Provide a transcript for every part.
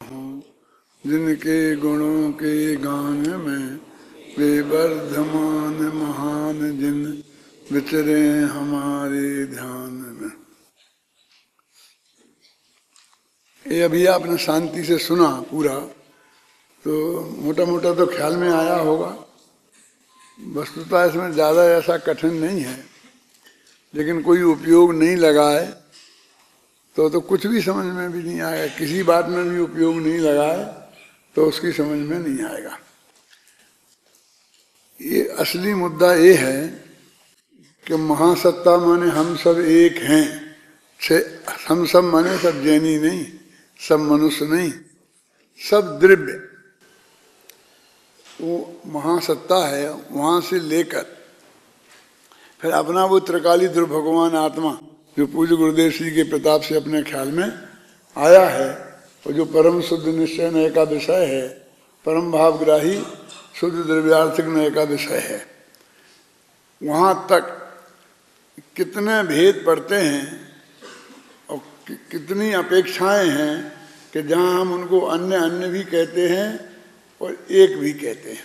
हूँ जिनके गुणों के गान में वे वर्धमान महान जिन विचरे हमारे ध्यान में। ये अभी आपने शांति से सुना पूरा, तो मोटा मोटा तो ख्याल में आया होगा। वस्तुतः इसमें ज़्यादा ऐसा कठिन नहीं है, लेकिन कोई उपयोग नहीं लगाए तो कुछ भी समझ में भी नहीं आएगा। किसी बात में भी उपयोग नहीं लगाए तो उसकी समझ में नहीं आएगा। ये असली मुद्दा ये है कि महासत्ता माने हम सब एक हैं। हम सब माने सब जैनी नहीं, सब मनुष्य नहीं, सब द्रव्य वो महासत्ता है। वहां से लेकर फिर अपना वो त्रिकाली ध्रुव भगवान आत्मा जो पूज्य गुरुदेव श्री के प्रताप से अपने ख्याल में आया है, और जो परम शुद्ध निश्चय नय का विषय है, परम भावग्राही शुद्ध द्रव्यार्थिक नय का विषय है, वहाँ तक कितने भेद पड़ते हैं और कितनी अपेक्षाएं हैं कि जहाँ हम उनको अन्य अन्य भी कहते हैं और एक भी कहते हैं।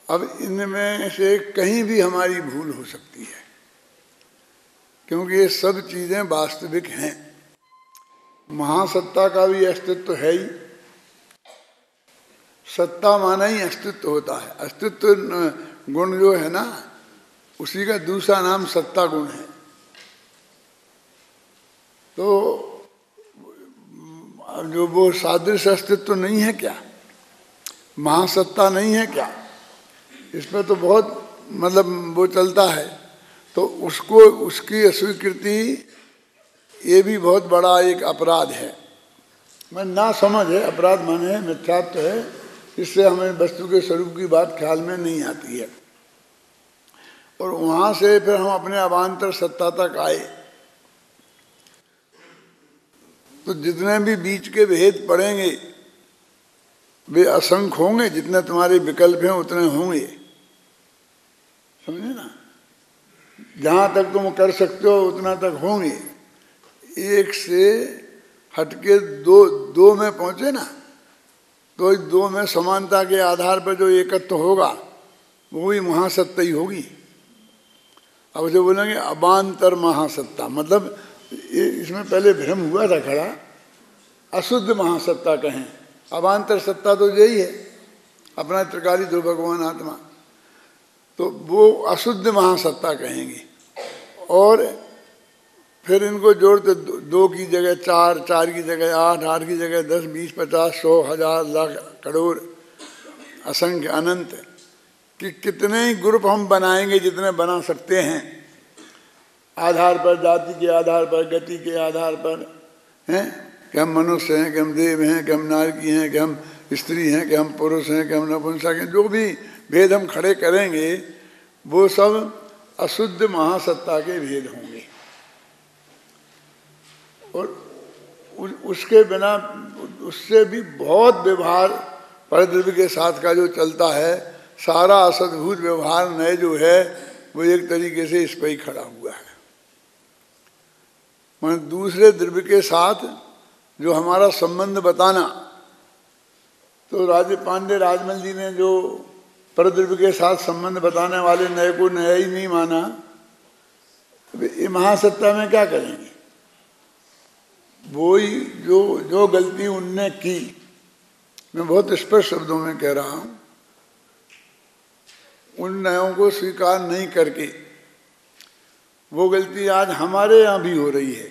अब इनमें से कहीं भी हमारी भूल हो सकती है, क्योंकि ये सब चीजें वास्तविक हैं। महासत्ता का भी अस्तित्व है ही। सत्ता माना ही अस्तित्व होता है। अस्तित्व गुण जो है ना, उसी का दूसरा नाम सत्ता गुण है। तो जो वो सादृश्य अस्तित्व नहीं है क्या, महासत्ता नहीं है क्या, इस पर तो बहुत मतलब वो चलता है। तो उसको उसकी अस्वीकृति ये भी बहुत बड़ा एक अपराध है। मैं ना समझ है, अपराध माने है, मिथ्यात्व है। इससे हमें वस्तु के स्वरूप की बात ख्याल में नहीं आती है, और वहां से फिर हम अपने अवान्तर सत्ता तक आए। तो जितने भी बीच के भेद पड़ेंगे वे असंख्य होंगे। जितने तुम्हारे विकल्प हैं उतने होंगे, समझे ना। जहां तक तुम कर सकते हो उतना तक होंगे। एक से हटके दो में पहुंचे ना, तो इस दो में समानता के आधार पर जो एकत्व होगा वो भी महासत्ता ही होगी। अब जो बोलेंगे अवान्तर महासत्ता, मतलब इसमें पहले भ्रम हुआ था खड़ा। अशुद्ध महासत्ता कहें, अवान्तर सत्ता तो यही है, अपना त्रिकाली ध्रुव भगवान आत्मा। तो वो अशुद्ध महासत्ता कहेंगे। और फिर इनको जोड़ते 2 की जगह 4, 4 की जगह 8, 8 की जगह 10, 20, 50, 100, 1000, लाख, करोड़, असंख्य, अनंत, कि कितने ही ग्रुप हम बनाएंगे जितने बना सकते हैं, आधार पर, जाति के आधार पर, गति के आधार पर, हैं कि हम मनुष्य हैं, कि हम देव हैं, कि हम नारकी हैं, कि हम स्त्री हैं, कि हम पुरुष हैं, कि हम नपुंसक हैं। जो भी भेद हम खड़े करेंगे वो सब अशुद्ध महासत्ता के भेद होंगे। और उसके बिना, उससे भी बहुत व्यवहार परद्रव्य के साथ का जो चलता है, सारा असद्भुत व्यवहार नए जो है वो एक तरीके से इस पर ही खड़ा हुआ है। मैं दूसरे द्रव्य के साथ जो हमारा संबंध बताना, तो राजे पांडे राजमल जी ने जो परद्रव्य के साथ संबंध बताने वाले नए को नया ही नहीं माना, ये महासत्ता में क्या करेंगे। वो ही जो गलती उनने की, मैं बहुत स्पष्ट शब्दों में कह रहा हूं, उन नयों को स्वीकार नहीं करके वो गलती आज हमारे यहाँ भी हो रही है,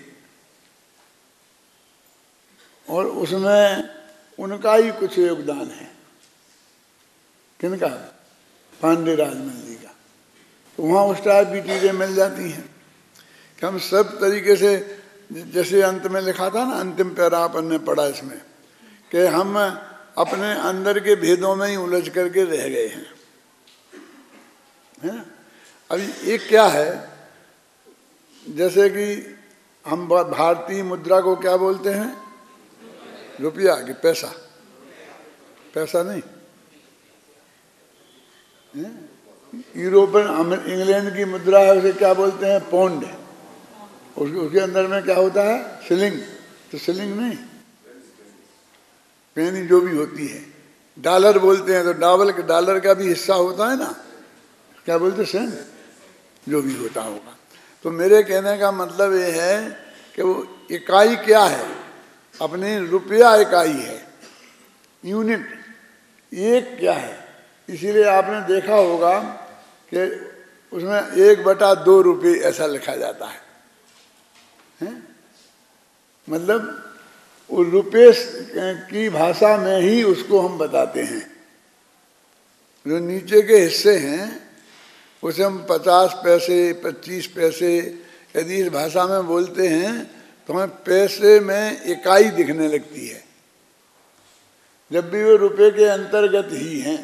और उसमें उनका ही कुछ योगदान है। किनका? पांडे राजमल जी का। तो वहाँ उस टाइप की चीज़ें मिल जाती हैं कि हम सब तरीके से, जैसे अंत में लिखा था ना, अंतिम पैरा अपन ने पढ़ा इसमें, कि हम अपने अंदर के भेदों में ही उलझ करके रह गए हैं, है ना। अभी एक क्या है, जैसे कि हम भारतीय मुद्रा को क्या बोलते हैं? रुपया कि पैसा? पैसा नहीं, यूरोपियन इंग्लैंड की मुद्रा है, उसे क्या बोलते हैं? पौंड। उसके अंदर में क्या होता है? शिलिंग। तो शिलिंग नहीं, पेनी जो भी होती है, डॉलर बोलते हैं तो डॉलर का भी हिस्सा होता है ना, क्या बोलते सेंट, जो भी होता होगा। तो मेरे कहने का मतलब ये है कि वो इकाई क्या है, अपनी रुपया इकाई है, यूनिट एक क्या है। इसीलिए आपने देखा होगा कि उसमें 1/2 रुपये ऐसा लिखा जाता है, मतलब वो रुपये की भाषा में ही उसको हम बताते हैं। जो नीचे के हिस्से हैं उसे हम 50 पैसे 25 पैसे यदि इस भाषा में बोलते हैं तो हमें पैसे में इकाई दिखने लगती है, जब भी वो रुपये के अंतर्गत ही हैं।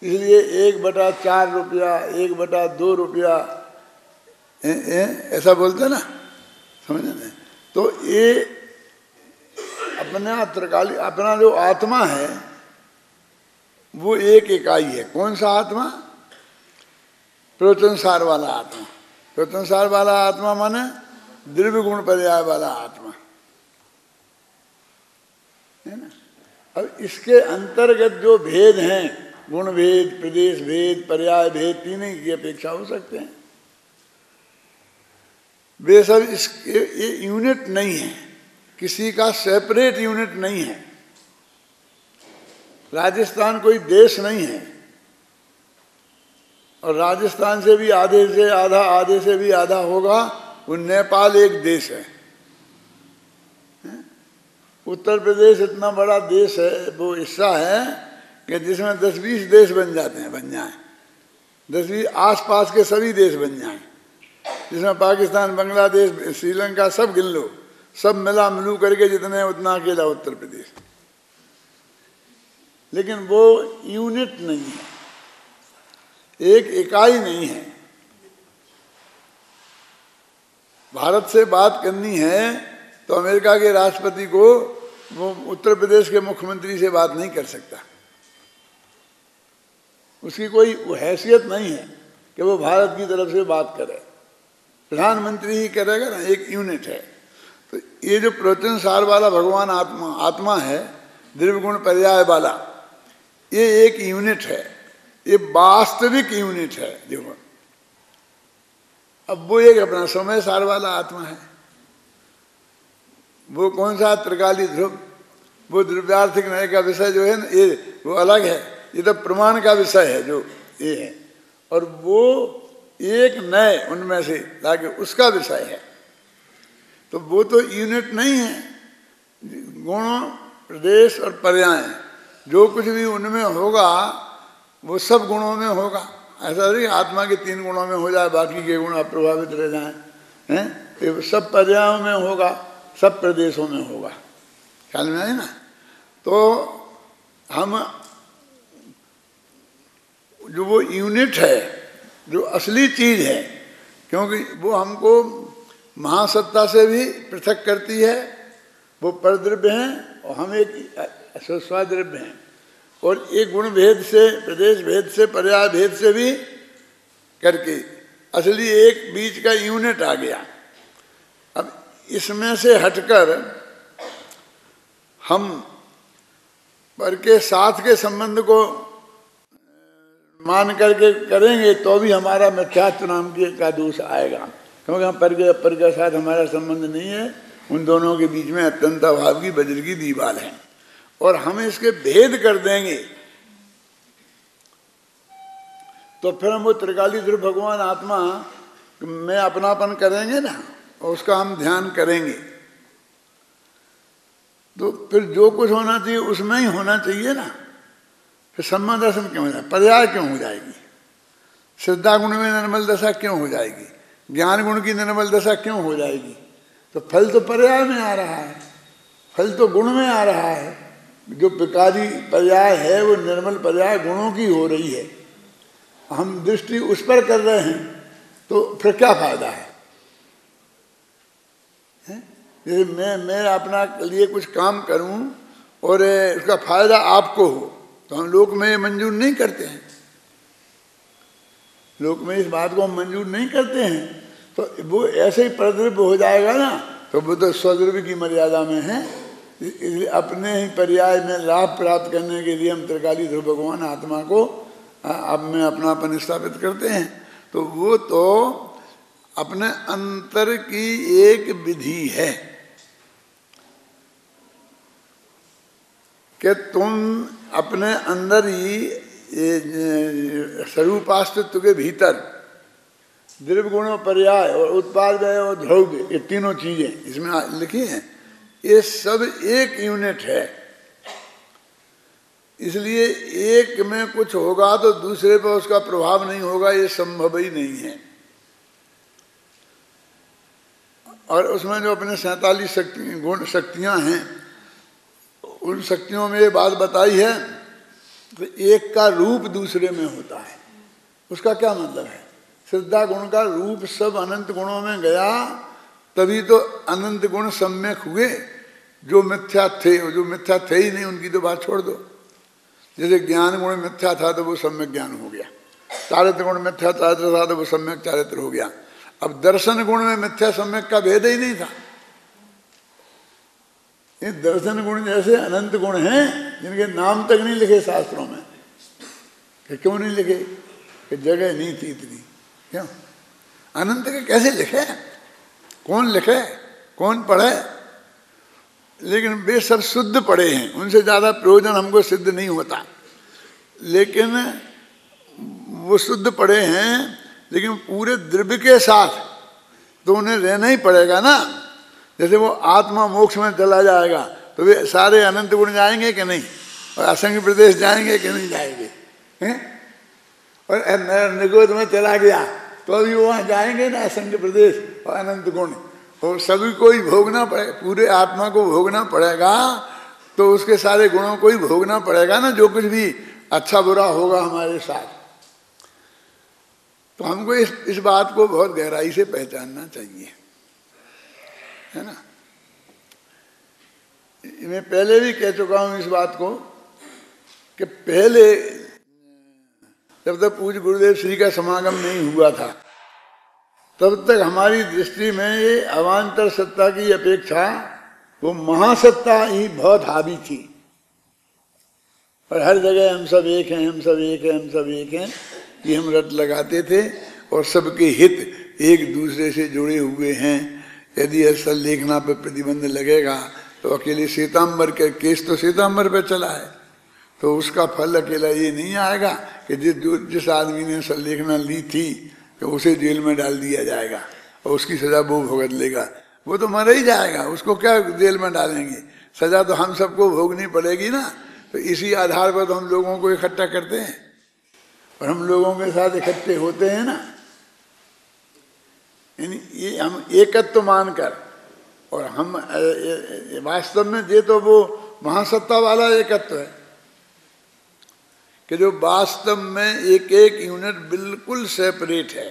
इसलिए 1/4 रुपया 1/2 रुपया ऐसा बोलते हैं ना, समझ में। तो ये अपना जो आत्मा है वो एक इकाई है। कौन सा आत्मा? प्रवचनसार वाला आत्मा। प्रवचनसार वाला आत्मा माने द्रव्य गुण पर्याय वाला आत्मा है ना। अब इसके अंतर्गत जो भेद हैं, गुण भेद, प्रदेश भेद, पर्याय भेद, तीन ही की अपेक्षा हो सकते हैं। वे सब ये यूनिट नहीं है, किसी का सेपरेट यूनिट नहीं है। राजस्थान कोई देश नहीं है, और राजस्थान से भी आधे से आधा, आधे से भी आधा होगा वो नेपाल एक देश है। उत्तर प्रदेश इतना बड़ा देश है, वो हिस्सा है कि जिसमें 10-20 देश बन जाते हैं, बन जाए 10-20 आसपास के सभी देश बन जाएं, जिसमें पाकिस्तान, बांग्लादेश, श्रीलंका सब गिन लो, सब मिला मिलू करके जितने उतना अकेला उत्तर प्रदेश। लेकिन वो यूनिट नहीं है, एक इकाई नहीं है। भारत से बात करनी है तो अमेरिका के राष्ट्रपति को वो उत्तर प्रदेश के मुख्यमंत्री से बात नहीं कर सकता, उसकी कोई हैसियत नहीं है कि वो भारत की तरफ से बात करे। प्रधानमंत्री ही करेगा ना, एक यूनिट है। तो ये जो प्रवचनसार वाला भगवान आत्मा है, द्रव्य गुण पर्याय वाला, ये एक यूनिट है, ये वास्तविक यूनिट है। देखो अब वो एक अपना समय सार वाला आत्मा है। वो कौन सा त्रिकाली ध्रुव, वो द्रव्यार्थिक नय का विषय जो है ना, ये वो अलग है, ये तो प्रमाण का विषय है जो ये है, और वो एक नय उनमें से लाके उसका विषय है। तो वो तो यूनिट नहीं है। गुण, प्रदेश और पर्याय जो कुछ भी उनमें होगा वो सब गुणों में होगा। ऐसा नहीं आत्मा के 3 गुणों में हो जाए, बाकी के गुण अप्रभावित रह जाएं, हैं? ये सब पर्यायों में होगा, सब प्रदेशों में होगा। ख्याल में आए ना। तो हम जो वो यूनिट है, जो असली चीज है, क्योंकि वो हमको महासत्ता से भी पृथक करती है, वो परद्रव्य हैं और हम एक स्वाद्रव्य हैं, और एक गुण भेद से, प्रदेश भेद से, पर्याय भेद से भी करके असली एक बीच का यूनिट आ गया। अब इसमें से हटकर हम पर के साथ के संबंध को मान करके करेंगे तो भी हमारा मिथ्यात्व नाम का दोष आएगा, क्योंकि हम पर के साथ हमारा संबंध नहीं है। उन दोनों के बीच में अत्यंत अभाव की वज्र की दीवार है, और हम इसके भेद कर देंगे तो फिर हम वो त्रिकाली ध्रुव भगवान आत्मा में अपनापन करेंगे ना, और उसका हम ध्यान करेंगे, तो फिर जो कुछ होना चाहिए उसमें ही होना चाहिए ना। फिर सम्मा दर्शन क्यों हो जाए, पर्याय क्यों हो जाएगी, श्रद्धा गुण में निर्मल दशा क्यों हो जाएगी, ज्ञान गुण की निर्मल दशा क्यों हो जाएगी। तो फल तो पर्याय में आ रहा है, फल तो गुण में आ रहा है। जो विकारी पर्याय है वो निर्मल पर्याय गुणों की हो रही है, हम दृष्टि उस पर कर रहे हैं, तो फिर क्या फायदा है। जैसे मैं अपना लिए कुछ काम करूं और उसका फायदा आपको हो, तो हम लोक में मंजूर नहीं करते हैं, लोक में इस बात को हम मंजूर नहीं करते हैं। तो वो ऐसे ही परद्रव्य हो जाएगा ना, तो वो तो स्वद्रव्य की मर्यादा में है, इसलिए अपने ही पर्याय में लाभ प्राप्त करने के लिए हम त्रिकाली ध्रुव भगवान आत्मा को अब में अपनापन स्थापित करते हैं। तो वो तो अपने अंतर की एक विधि है कि तुम अपने अंदर ही स्वरूपास्तित्व के भीतर द्रव्य गुण पर्याय और उत्पाद व्यय और द्रव्य, ये तीनों चीजें इसमें लिखी हैं, ये सब एक यूनिट है। इसलिए एक में कुछ होगा तो दूसरे पर उसका प्रभाव नहीं होगा, ये संभव ही नहीं है। और उसमें जो अपने 47 गुण शक्तियां हैं, उन शक्तियों में ये बात बताई है कि एक का रूप दूसरे में होता है। उसका क्या मतलब है? श्रद्धा गुण का रूप सब अनंत गुणों में गया, तभी तो अनंत गुण सम्यक हुए। जो मिथ्या थे, जो मिथ्या थे ही नहीं, उनकी तो बात छोड़ दो। जैसे ज्ञान गुण मिथ्या था तो वो सम्यक ज्ञान हो गया, चारित्र गुण मिथ्या चारित्र था तो वो सम्यक चारित्र हो गया। अब दर्शन गुण में मिथ्या सम्यक का भेद ही नहीं था। ये दर्शन गुण जैसे अनंत गुण हैं जिनके नाम तक नहीं लिखे शास्त्रों में। कि क्यों नहीं लिखे? कि जगह नहीं थी इतनी। क्यों? अनंत के कैसे लिखे? कौन लिखे? कौन पढ़े? लेकिन वे सब शुद्ध पढ़े हैं, उनसे ज़्यादा प्रयोजन हमको सिद्ध नहीं होता। लेकिन वो शुद्ध पढ़े हैं, लेकिन पूरे द्रव्य के साथ तो उन्हें रहना ही पड़ेगा ना। जैसे वो आत्मा मोक्ष में चला जाएगा तो वे सारे अनंत गुण जाएंगे कि नहीं, और असंग प्रदेश जाएंगे कि नहीं जाएंगे हैं? और निगोद में चला गया तो अभी वहाँ जाएंगे ना असंग प्रदेश और अनंत गुण, और सभी को ही भोगना पड़ेगा, पूरे आत्मा को भोगना पड़ेगा। तो उसके सारे गुणों को ही भोगना पड़ेगा ना, जो कुछ भी अच्छा बुरा होगा हमारे साथ। तो हमको इस बात को बहुत गहराई से पहचानना चाहिए, है ना। मैं पहले भी कह चुका हूं इस बात को कि पहले जब तक पूज्य गुरुदेव श्री का समागम नहीं हुआ था, तब तक हमारी दृष्टि में ये अवान्तर सत्ता की अपेक्षा वो महासत्ता ही बहुत हावी थी। और हर जगह हम सब एक हैं, हम सब एक हैं, हम सब एक हैं, ये हम रट लगाते थे। और सबके हित एक दूसरे से जुड़े हुए हैं। यदि ऐसा लेखना पर प्रतिबंध लगेगा तो अकेले श्वेतांबर के केस तो श्वेतांबर पर चला है, तो उसका फल अकेला ये नहीं आएगा कि जिस आदमी ने संलेखना ली थी तो उसे जेल में डाल दिया जाएगा और उसकी सजा वो भुगत लेगा। वो तो मर ही जाएगा, उसको क्या जेल में डालेंगे? सजा तो हम सबको भोगनी पड़ेगी ना। तो इसी आधार पर तो हम लोगों को इकट्ठा करते हैं और हम लोगों के साथ इकट्ठे होते हैं ना। यानी ये हम एकत्व मानकर, और हम वास्तव में ये तो वो महासत्ता वाला एकत्व है कि जो वास्तव में एक एक यूनिट बिल्कुल सेपरेट है।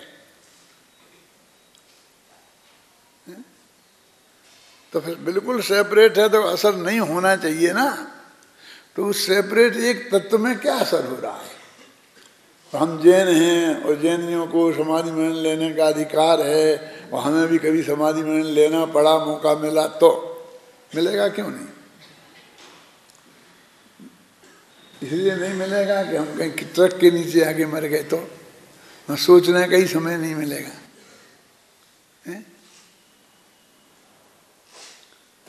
तो फिर बिल्कुल सेपरेट है तो असर नहीं होना चाहिए ना। तो उस सेपरेट एक तत्व में क्या असर हो रहा है? हम जैन हैं और जैनियों को समाधि में लेने का अधिकार है, और हमें भी कभी समाधि में लेना पड़ा, मौका मिला तो मिलेगा, क्यों नहीं? इसलिए नहीं मिलेगा कि हम कहीं ट्रक के नीचे आके मर गए तो सोचने का ही समय नहीं मिलेगा है?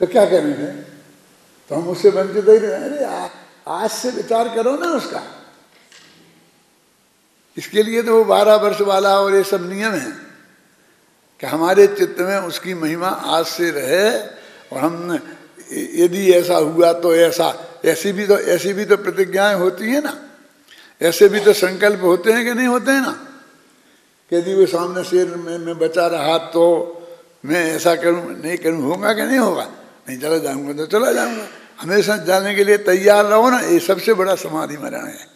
तो क्या करेंगे? तो हम उससे वंचित ही रहे। अरे आज से विचार करो ना उसका। इसके लिए तो वो 12 वर्ष वाला और ये सब नियम है कि हमारे चित्त में उसकी महिमा आज से रहे। और हम यदि ऐसा हुआ तो ऐसा, ऐसी भी तो प्रतिज्ञाएं होती है ना, ऐसे भी तो संकल्प होते हैं कि नहीं होते हैं ना। कि यदि वो सामने शेर में बचा रहा तो मैं ऐसा करूं, नहीं करूं, होगा कि नहीं होगा? नहीं, चला जाऊंगा तो चला जाऊंगा। हमेशा जाने के लिए तैयार रहो ना, ये सबसे बड़ा समाधि मरण है।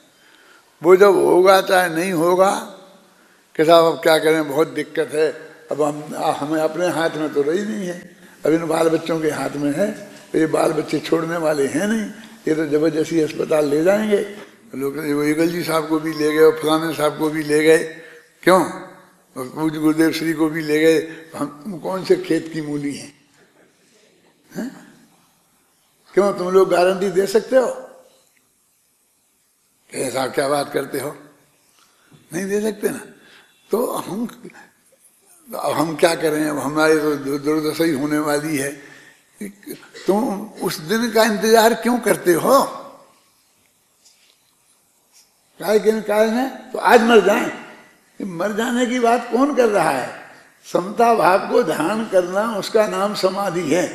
वो जब होगा चाहे नहीं होगा कि साहब अब क्या करें, बहुत दिक्कत है, अब हमें अपने हाथ में तो रही नहीं है, अब इन बाल बच्चों के हाथ में है। तो ये बाल बच्चे छोड़ने वाले हैं नहीं, ये तो जबरदस्ती अस्पताल ले जाएंगे। लोग वो ईगल जी साहब को भी ले गए और फलाने साहब को भी ले गए, क्यों? और पूज्य गुरुदेव श्री को भी ले गए। हम कौन से खेत की मूली हैं? क्यों तुम लोग गारंटी दे सकते हो? ऐसा क्या बात करते हो? नहीं दे सकते ना। तो हम क्या करें? अब हमारी तो दुर्दशा ही होने वाली है। तुम उस दिन का इंतजार क्यों करते हो? काय के कारण है तो आज मर जाए। मर जाने की बात कौन कर रहा है? समता भाव को धारण करना उसका नाम समाधि है।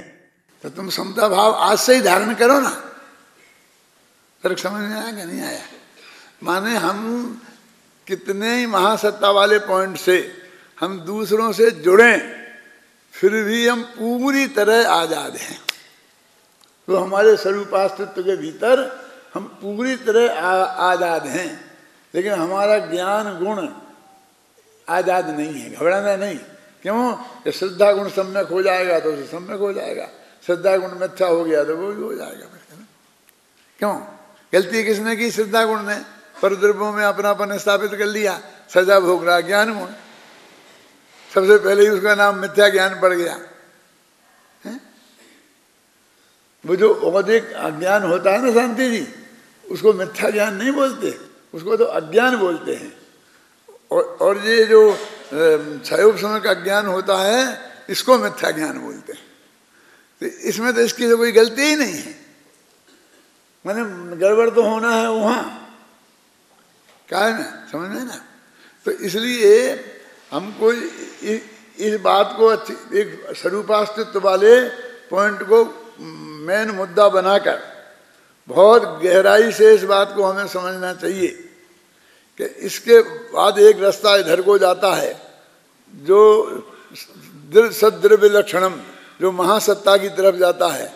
तो तुम समता भाव आज से ही धारण करो ना। फर्क समझ में आया कि नहीं आया? माने हम कितने ही महासत्ता वाले पॉइंट से हम दूसरों से जुड़े, फिर भी हम पूरी तरह आजाद हैं। तो हमारे स्वरूपास्तित्व के भीतर हम पूरी तरह आजाद हैं, लेकिन हमारा ज्ञान गुण आजाद नहीं है। घबराना नहीं। क्यों? कि श्रद्धा गुण सम्यक हो जाएगा तो उसे सम्यक हो जाएगा, श्रद्धा गुण मिथ्या हो गया तो वो भी हो जाएगा। क्यों? गलती किसने की? श्रद्धा गुण ने। परद्रव्यों में अपनापन स्थापित कर लिया, सजा भोग रहा ज्ञान गुण। सबसे पहले ही उसका नाम मिथ्या ज्ञान पड़ गया है? वो जो औदिक अज्ञान होता है ना शांति जी, उसको मिथ्या ज्ञान नहीं बोलते, उसको तो अज्ञान बोलते हैं। और ये जो क्षयोप समय का ज्ञान होता है, इसको मिथ्या ज्ञान बोलते हैं। तो इसमें तो इसकी तो कोई गलती ही नहीं है। मैंने गड़बड़ तो होना है वहाँ, क्या है ना, समझ में ना। तो इसलिए हमको इस बात को एक स्वरूपास्तित्व वाले पॉइंट को मेन मुद्दा बनाकर बहुत गहराई से इस बात को हमें समझना चाहिए कि इसके बाद एक रास्ता इधर को जाता है जो सद्द्रव्य लक्षणम, जो महासत्ता की तरफ जाता है।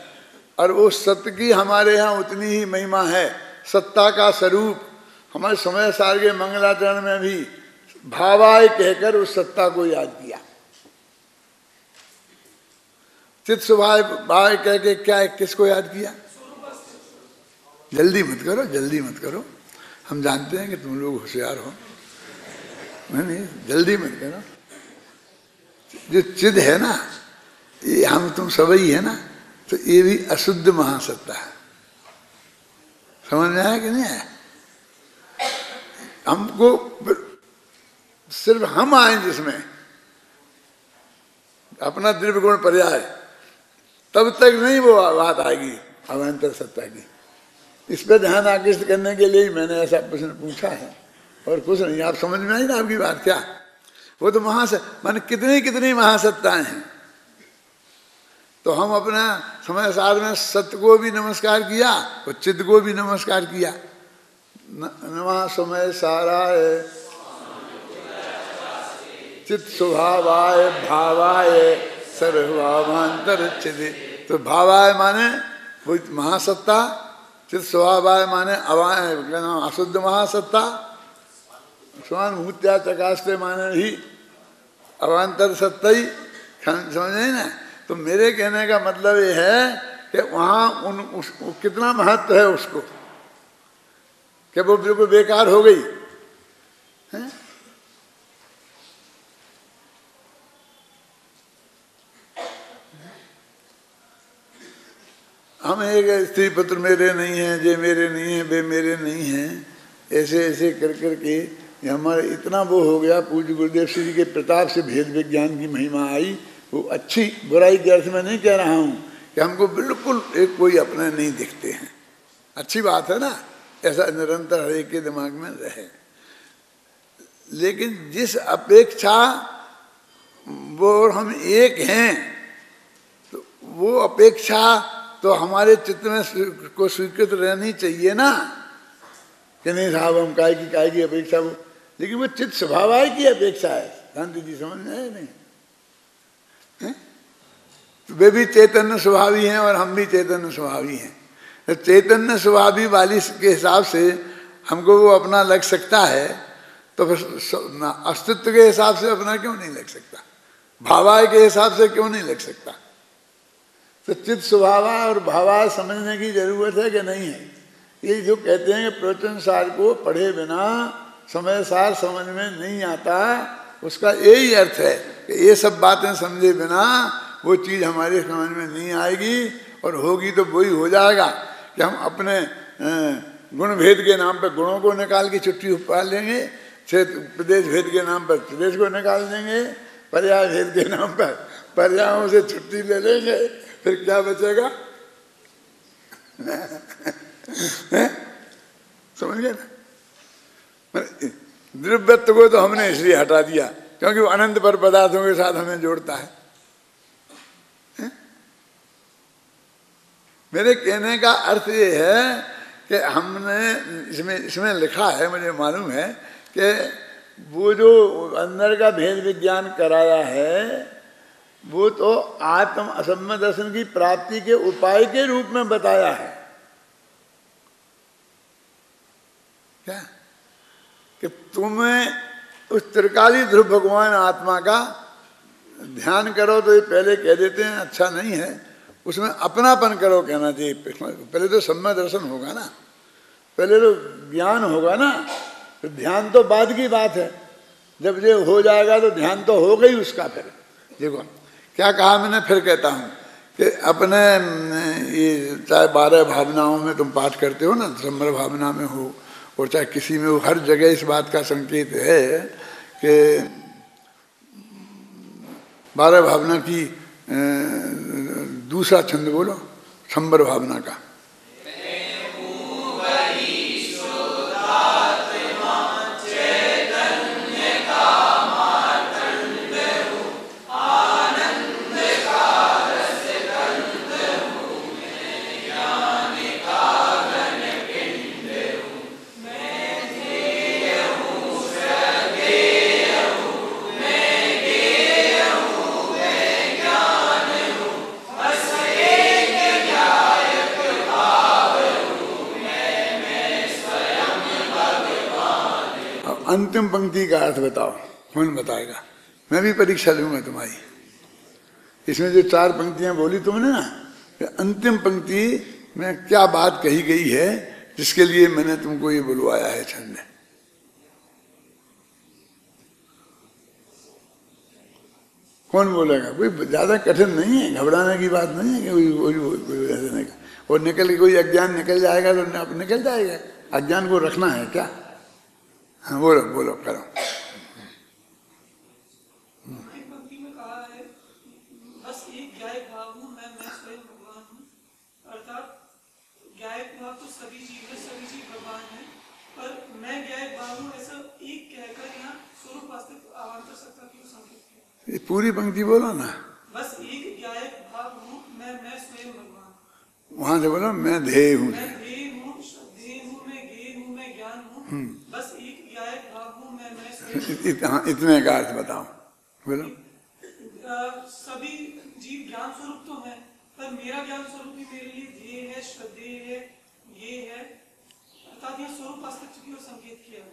और वो सत्य की हमारे यहाँ उतनी ही महिमा है। सत्ता का स्वरूप हमारे समय सार के मंगलाचरण में भी भावाय कहकर उस सत्ता को याद किया। चित स्वभाव भाव कह के क्या, किसको याद किया? जल्दी मत करो, जल्दी मत करो, हम जानते हैं कि तुम लोग होशियार हो। नहीं, जल्दी मत करो। जो चिद है ना, ये हम तुम सब ही है ना, तो ये भी अशुद्ध महासत्ता है। समझ में आया कि नहीं आया? हमको सिर्फ हम आए जिसमें अपना द्रव्य गुण पर्याय, तब तक नहीं वो बात आएगी अवान्तर सत्ता की। इस पर ध्यान आकृष्ट करने के लिए मैंने ऐसा प्रश्न पूछा है, और कुछ नहीं। आप समझ में आई ना आपकी बात? क्या वो तो माने कितनी कितनी महासत्ताएं हैं। तो हम अपना समय सार में सत्य को भी नमस्कार किया और चित्त को भी नमस्कार किया। नमः समय साराय चित्त स्वभावाय भावाय सर्वभावांतर चिदे। तो भावाय माने वो महासत्ता, चित्त स्वभावाय माने अशुद्ध महासत्ता, स्वानुभूत्या चकास्ते माने ही अवान्तर सत्ता ही। समझे ना? तो मेरे कहने का मतलब ये है कि वहाँ कितना महत्व है उसको, कि वो बिल्कुल बेकार हो गई है? हम एक स्त्री पुत्र मेरे नहीं हैं, जे मेरे नहीं हैं, वे मेरे नहीं हैं, ऐसे ऐसे कर करके हमारे इतना वो हो गया। पूज्य गुरुदेव श्री जी के प्रताप से भेद विज्ञान की महिमा आई। वो अच्छी बुराई के अर्थ में नहीं कह रहा हूँ कि हमको बिल्कुल एक कोई अपने नहीं दिखते हैं। अच्छी बात है ना, ऐसा निरंतर हर एक के दिमाग में रहे। लेकिन जिस अपेक्षा वो हम एक हैं, तो वो अपेक्षा तो हमारे चित्त में को स्वीकृत रहनी चाहिए ना, कि नहीं साहब हम काय की अपेक्षा वो। लेकिन वो चित्त स्वभाव की अपेक्षा है। शांति जी समझ में आए नहीं? तो वे भी चैतन्य स्वभावी हैं और हम भी चैतन्य स्वभावी हैं। तो चैतन्य स्वभावी वाली के हिसाब से हमको वो अपना लग सकता है, तो फिर अस्तित्व के हिसाब से अपना क्यों नहीं लग सकता? भावाय के हिसाब से क्यों नहीं लग सकता? तो चित्त स्वभाव और भावाय समझने की जरूरत है कि नहीं है? ये जो कहते हैं कि प्रवचन सार को पढ़े बिना समय सार समझ में नहीं आता, उसका यही अर्थ है कि ये सब बातें समझे बिना वो चीज़ हमारे समझ में नहीं आएगी। और होगी तो वही हो जाएगा कि हम अपने गुण भेद के नाम पर गुणों को निकाल के छुट्टी पा लेंगे, प्रदेश भेद के नाम पर प्रदेश को निकाल देंगे, पर्याय भेद के नाम पर पर्यायों से छुट्टी ले लेंगे, फिर क्या बचेगा? समझ गए ना? द्रव्यत्व को तो हमने इसलिए हटा दिया क्योंकि वो अनंत पर पदार्थों के साथ हमें जोड़ता है। मेरे कहने का अर्थ ये है कि हमने इसमें लिखा है, मुझे मालूम है कि वो जो अंदर का भेद विज्ञान कराया है वो तो आत्म असम्य दर्शन की प्राप्ति के उपाय के रूप में बताया है। क्या कि तुम्हें उस त्रिकाली ध्रुव भगवान आत्मा का ध्यान करो तो ये पहले कह देते हैं अच्छा नहीं है, उसमें अपनापन करो कहना चाहिए। पहले तो सम्य दर्शन होगा ना, पहले तो ज्ञान होगा ना, तो ध्यान तो बाद की बात है। जब ये हो जाएगा तो ध्यान तो हो गई उसका। फिर देखो क्या कहा मैंने, फिर कहता हूँ कि अपने ये चाहे 12 भावनाओं में तुम पाठ करते हो ना, सम्र भावना में हो और चाहे किसी में हो, हर जगह इस बात का संकेत है कि 12 भावना की दूसरा छंद बोलो, संबर भावना का। अंतिम पंक्ति का अर्थ बताओ, कौन बताएगा? मैं भी परीक्षा लूंगा तुम्हारी। इसमें जो 4 पंक्तियां बोली तुमने ना, अंतिम पंक्ति में क्या बात कही गई है जिसके लिए मैंने तुमको ये बुलवाया है छंद। कौन बोलेगा? कोई ज्यादा कठिन नहीं है, घबराने की बात नहीं है कि कोई और निकल कोई अज्ञान निकल जाएगा तो अब निकल जाएगा। अज्ञान को रखना है क्या? हाँ बोलो बोलो करो। पंक्ति में कहा है बस एक ज्ञायक भाव हूँ, मैं स्वयं भगवान हूँ। अर्थात ज्ञायक भाव तो सभी जीव है, सभी जीव भगवान है, पर मैं ज्ञायक भाव हूँ ऐसा एक कहकर यहाँ स्वरूप वास्तविक आह्वान कर सकता क्यों संकेत किया? ये पूरी पंक्ति बोलो ना। बस एक ज्ञायक भाव हूँ, मैं स्वयं भगवान। वहां से बोलो मैं ध्येय हूँ। मैं ध्येय हूँ, श्रद्धेय हूँ, मैं ज्ञेय हूँ, मैं ज्ञान हूँ। बस एक ज्ञायक भाव हूँ, मैं स्वयं। इतने का अर्थ बताओ बोलो। सभी जीव ज्ञान स्वरूप तो है, पर मेरा ज्ञान स्वरूप ही मेरे लिए ध्येय है, श्रद्धेय है, ये है। अर्थात ये स्वरूप वास्तविक की ओर संकेत किया है।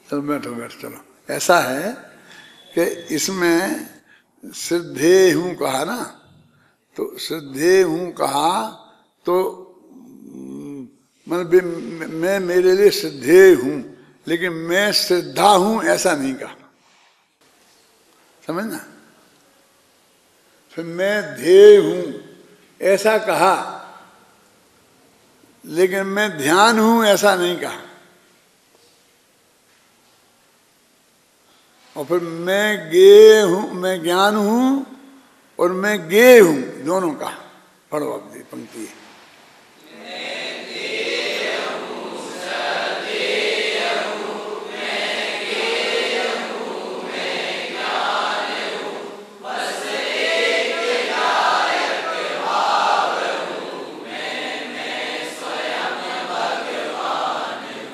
चलो बैठो बैठो। चलो ऐसा है कि इसमें श्रद्धेय हूँ कहा ना, तो श्रद्धेय हूँ कहा तो मतलब मैं मेरे लिए श्रद्धेय हूँ, लेकिन मैं श्रद्धा हूँ ऐसा नहीं कहा, समझना। फिर मैं ध्येय हूँ ऐसा कहा, लेकिन मैं ध्यान हूँ ऐसा नहीं कहा। और फिर मैं ज्ञेय हूँ, मैं ज्ञान हूँ और मैं ज्ञेय हूँ, दोनों कहा। पढ़ो अब पंक्ति।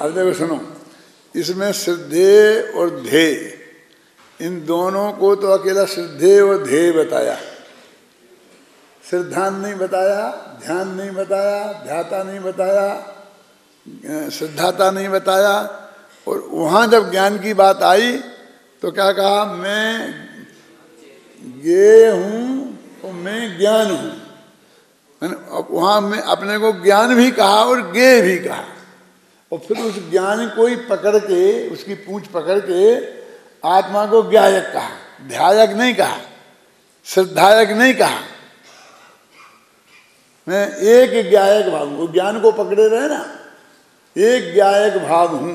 अब देखो सुनो, इसमें श्रद्धेय और ध्येय, इन दोनों को तो अकेला श्रद्धेय और ध्येय बताया, श्रद्धान नहीं बताया, ध्यान नहीं बताया, ध्याता नहीं बताया, श्रद्धाता नहीं बताया। और वहाँ जब ज्ञान की बात आई तो क्या कहा? मैं ज्ञेय हूँ और मैं ज्ञान हूँ। वहाँ में अपने को ज्ञान भी कहा और ज्ञेय भी कहा। और फिर उस ज्ञान को ही पकड़ के, उसकी पूंछ पकड़ के आत्मा को ज्ञायक कहा, ध्यायक नहीं कहा, श्रद्धायक नहीं कहा। मैं एक ज्ञायक भाव हूँ। ज्ञान को पकड़े रहे ना, एक ज्ञायक भाव हूँ।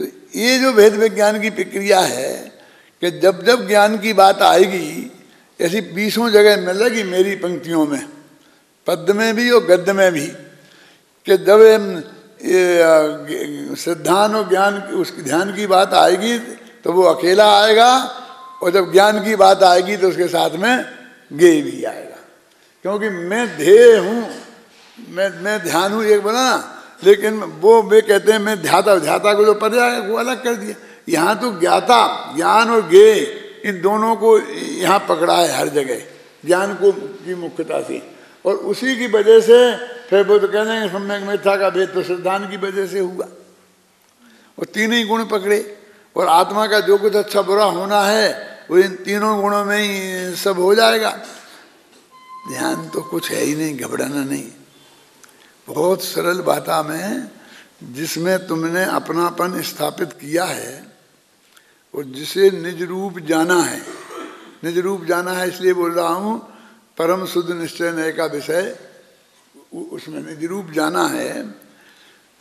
तो ये जो भेद विज्ञान की प्रक्रिया है कि जब जब ज्ञान की बात आएगी, ऐसी 20 जगह मिलेगी मेरी पंक्तियों में, पद्य में भी और गद्य में भी, कि जब ये सिद्धांत और ज्ञान उसकी ध्यान की बात आएगी तो वो अकेला आएगा, और जब ज्ञान की बात आएगी तो उसके साथ में ज्ञेय भी आएगा। क्योंकि मैं ध्येय हूँ, मैं ध्यान हूँ एक बोला ना, लेकिन वो वे कहते हैं मैं ध्याता, ध्याता को जो पर्याय वो अलग कर दिया। यहाँ तो ज्ञाता, ज्ञान और ज्ञेय, इन दोनों को यहाँ पकड़ा है हर जगह, ज्ञान को की मुख्यता से। और उसी की वजह से फिर वो तो कहते हैं सम्यक मिथ्या का भेद तो सिद्धांत की वजह से हुआ। और तीन ही गुण पकड़े, और आत्मा का जो कुछ अच्छा बुरा होना है वो इन तीनों गुणों में ही सब हो जाएगा। ध्यान तो कुछ है ही नहीं, घबराना नहीं, बहुत सरल बाता में जिसमें तुमने अपनापन स्थापित किया है और जिसे निज रूप जाना है। निज रूप जाना है इसलिए बोल रहा हूँ, परम शुद्ध निश्चय नय का विषय, उसमें निज रूप जाना है।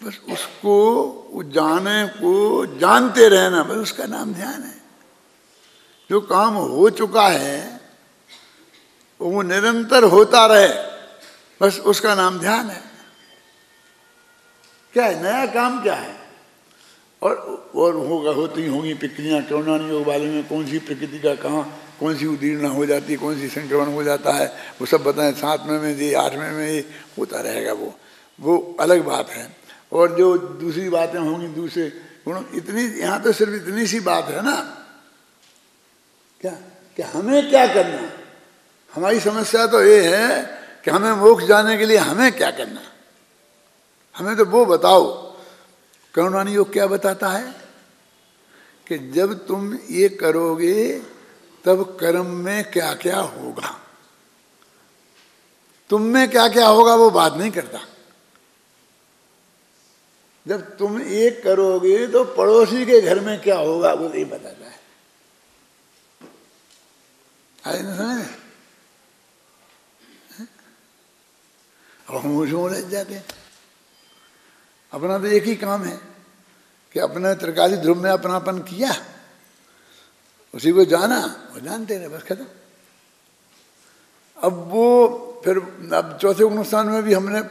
बस उसको जाने को जानते रहना, बस उसका नाम ध्यान है। जो काम हो चुका है वो निरंतर होता रहे, बस उसका नाम ध्यान है। क्या है नया काम, क्या है? और होगा, होती होंगी प्रक्रिया करुणानि योग वाले में, कौन सी प्रकृति का कहाँ कौन सी उदीर्ण हो जाती है, कौन सी संक्रमण हो जाता है, वो सब बताएं। 7वें में ये 8वें में ये होता रहेगा, वो अलग बात है। और जो दूसरी बातें होंगी दूसरे गुणों, इतनी यहाँ तो सिर्फ इतनी सी बात है ना, क्या कि हमें क्या करना। हमारी समस्या तो ये है कि हमें मोक्ष जाने के लिए हमें क्या करना, हमें तो वो बताओ। करुणानि योग क्या बताता है कि जब तुम ये करोगे तब कर्म में क्या क्या होगा। तुम में क्या क्या होगा वो बात नहीं करता। जब तुम एक करोगे तो पड़ोसी के घर में क्या होगा वो नहीं बताता है। आए ना समझ? अब हम उसमें लग जाते हैं। अपना तो एक ही काम है कि अपने त्रिकाली ध्रुव में अपनापन किया, उसी को जाना, वो जानते रहे, बस खत्म। अब वो फिर अब चौथे गुणस्थान में भी हमने